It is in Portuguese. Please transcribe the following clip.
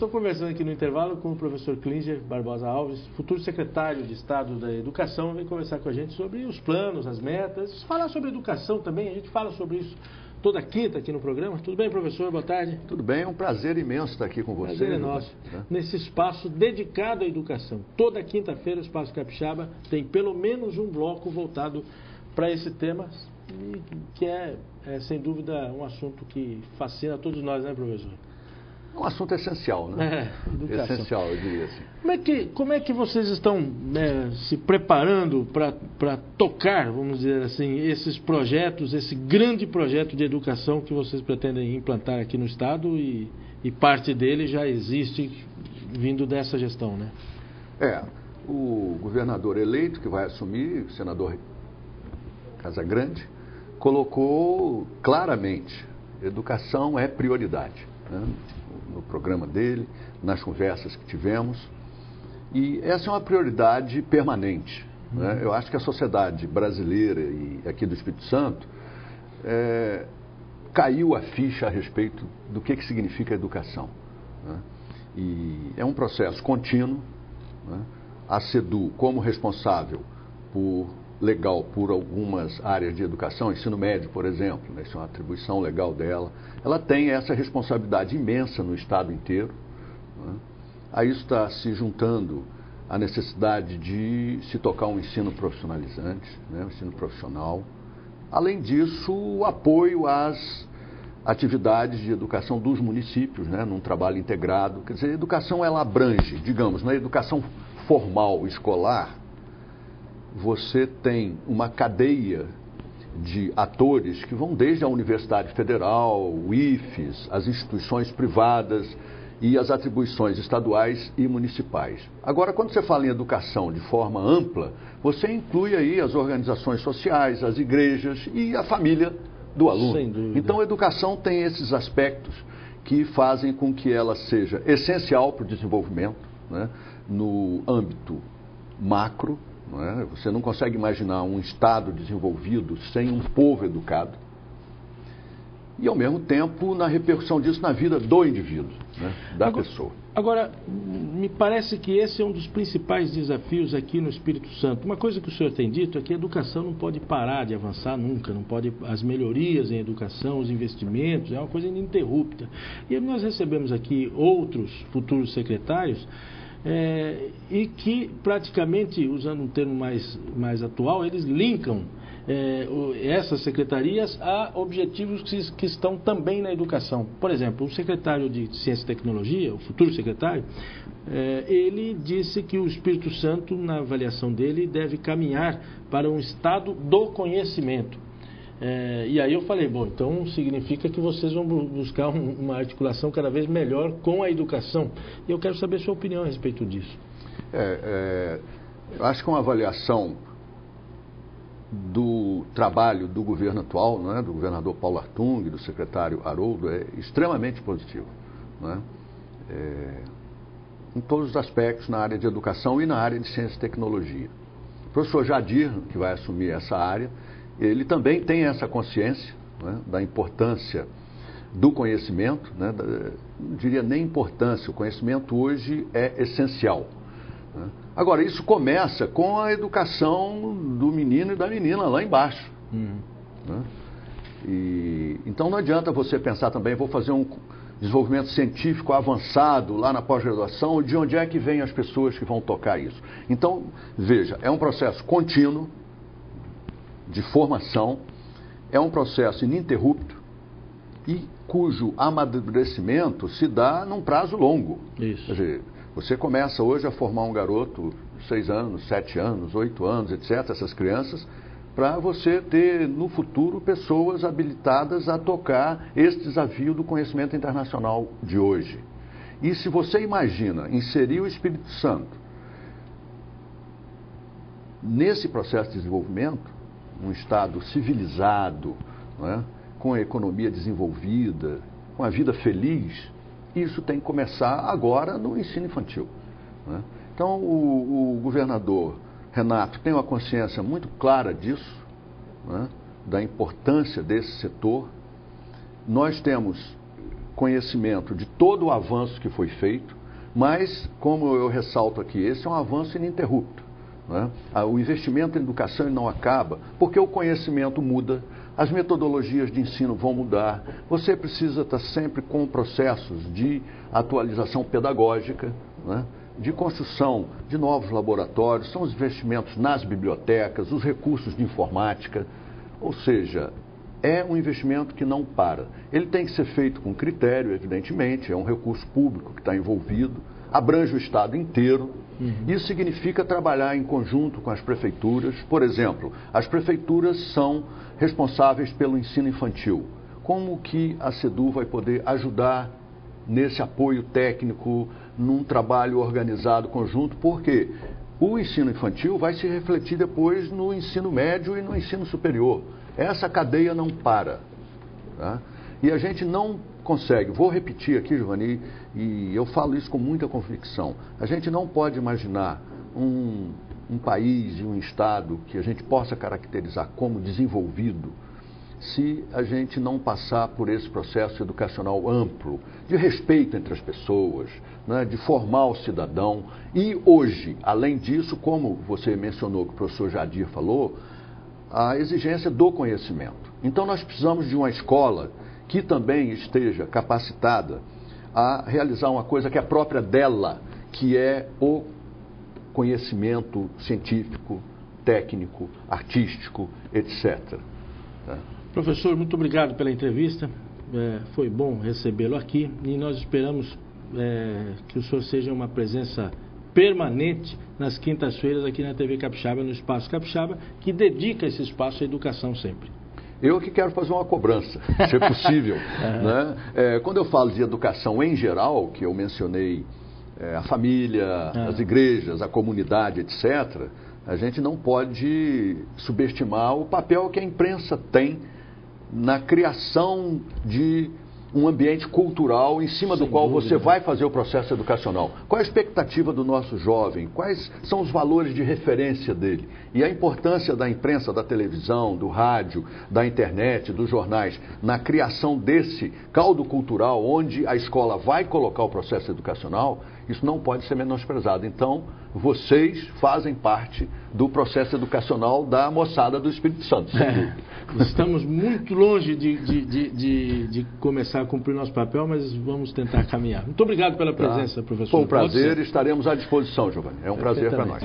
estou conversando aqui no intervalo com o professor Klinger Barbosa Alves, futuro secretário de Estado da Educação, vem conversar com a gente sobre os planos, as metas, falar sobre educação também, a gente fala sobre isso toda quinta aqui no programa. Tudo bem, professor? Boa tarde. Tudo bem, é um prazer imenso estar aqui com você. Prazer é nosso. Nesse espaço dedicado à educação. Toda quinta-feira o Espaço Capixaba tem pelo menos um bloco voltado para esse tema, que é, sem dúvida, um assunto que fascina a todos nós, né, professor? É um assunto essencial, né? Educação. Essencial, eu diria assim. Como é que vocês estão se preparando para tocar, vamos dizer assim, esses projetos, esse grande projeto de educação que vocês pretendem implantar aqui no Estado e parte dele já existe vindo dessa gestão, né? O governador eleito que vai assumir, o senador Casagrande, colocou claramente: educação é prioridade, né? No programa dele, nas conversas que tivemos, e essa é uma prioridade permanente, né? Eu acho que a sociedade brasileira e aqui do Espírito Santo caiu a ficha a respeito do que significa educação, né? E é um processo contínuo, né? A SEDU, como responsável legal por algumas áreas de educação, ensino médio, por exemplo, né? Isso é uma atribuição legal dela, ela tem essa responsabilidade imensa no Estado inteiro, né? A isso está se juntando a necessidade de se tocar um ensino profissionalizante, né? Um ensino profissional. Além disso, o apoio às atividades de educação dos municípios, né? Num trabalho integrado. Quer dizer, a educação ela abrange, digamos, na educação formal escolar, você tem uma cadeia de atores que vão desde a Universidade Federal, o IFES, as instituições privadas e as atribuições estaduais e municipais. Agora, quando você fala em educação de forma ampla, você inclui aí as organizações sociais, as igrejas e a família do aluno. Sem dúvida. Então, a educação tem esses aspectos que fazem com que ela seja essencial para o desenvolvimento, né? No âmbito macro. Você não consegue imaginar um Estado desenvolvido sem um povo educado. E, ao mesmo tempo, na repercussão disso na vida do indivíduo, né? Da pessoa. Agora, me parece que esse é um dos principais desafios aqui no Espírito Santo. Uma coisa que o senhor tem dito é que a educação não pode parar de avançar nunca, não pode, as melhorias em educação, os investimentos, é uma coisa ininterrupta. E nós recebemos aqui outros futuros secretários e que praticamente, usando um termo mais atual, eles linkam essas secretarias a objetivos que estão também na educação. Por exemplo, o secretário de Ciência e Tecnologia, o futuro secretário, ele disse que o Espírito Santo, na avaliação dele, deve caminhar para um estado do conhecimento. E aí eu falei, bom, então significa que vocês vão buscar uma articulação cada vez melhor com a educação. E eu quero saber a sua opinião a respeito disso. Eu acho que uma avaliação do trabalho do governo atual, né, do governador Paulo Artung, do secretário Haroldo, é extremamente positivo, né? Em todos os aspectos, na área de educação e na área de ciência e tecnologia. O professor Jadir, que vai assumir essa área, ele também tem essa consciência, né, da importância do conhecimento, né, não diria nem importância, o conhecimento hoje é essencial, né? Agora, isso começa com a educação do menino e da menina lá embaixo, né? Então não adianta você pensar também, vou fazer um desenvolvimento científico avançado lá na pós-graduação, de onde é que vêm as pessoas que vão tocar isso? Então, veja, é um processo contínuo, de formação, é um processo ininterrupto e cujo amadurecimento se dá num prazo longo. Isso. Quer dizer, você começa hoje a formar um garoto, 6 anos, 7 anos, 8 anos, etc., essas crianças, para você ter no futuro pessoas habilitadas a tocar esse desafio do conhecimento internacional de hoje. E se você imagina inserir o Espírito Santo nesse processo de desenvolvimento, um Estado civilizado, não é? Com a economia desenvolvida, com a vida feliz, isso tem que começar agora no ensino infantil, não é? Então, o governador Renato tem uma consciência muito clara disso, não é? Da importância desse setor. Nós temos conhecimento de todo o avanço que foi feito. Mas, como eu ressalto aqui, esse é um avanço ininterrupto. Né? O investimento em educação não acaba, porque o conhecimento muda, as metodologias de ensino vão mudar, você precisa estar sempre com processos de atualização pedagógica, né? De construção de novos laboratórios, são os investimentos nas bibliotecas, os recursos de informática, ou seja, é um investimento que não para. Ele tem que ser feito com critério, evidentemente, é um recurso público que está envolvido, abrange o Estado inteiro. Isso significa trabalhar em conjunto com as prefeituras. Por exemplo, as prefeituras são responsáveis pelo ensino infantil. Como que a SEDU vai poder ajudar nesse apoio técnico, num trabalho organizado conjunto? Porque o ensino infantil vai se refletir depois no ensino médio e no ensino superior. Essa cadeia não para. Tá? E a gente não consegue, vou repetir aqui, Giovanni, e eu falo isso com muita convicção, a gente não pode imaginar um país e um estado que a gente possa caracterizar como desenvolvido se a gente não passar por esse processo educacional amplo, de respeito entre as pessoas, né, de formar o cidadão. E hoje, além disso, como você mencionou, que o professor Jadir falou, a exigência do conhecimento. Então nós precisamos de uma escola que também esteja capacitada a realizar uma coisa que é própria dela, que é o conhecimento científico, técnico, artístico, etc. Tá? Professor, muito obrigado pela entrevista. Foi bom recebê-lo aqui e nós esperamos que o senhor seja uma presença permanente nas quintas-feiras aqui na TV Capixaba, no Espaço Capixaba, que dedica esse espaço à educação sempre. Eu que quero fazer uma cobrança, se é possível. Né? Quando eu falo de educação em geral, que eu mencionei a família, as igrejas, a comunidade, etc., a gente não pode subestimar o papel que a imprensa tem na criação de um ambiente cultural em cima do qual você vai fazer o processo educacional. Qual a expectativa do nosso jovem? Quais são os valores de referência dele? E a importância da imprensa, da televisão, do rádio, da internet, dos jornais, na criação desse caldo cultural onde a escola vai colocar o processo educacional, isso não pode ser menosprezado. Então, vocês fazem parte do processo educacional da moçada do Espírito Santo. Estamos muito longe de começar a cumprir nosso papel, mas vamos tentar caminhar. Muito obrigado pela presença, professor. Foi um prazer, estaremos à disposição, Giovanni. É um prazer para nós.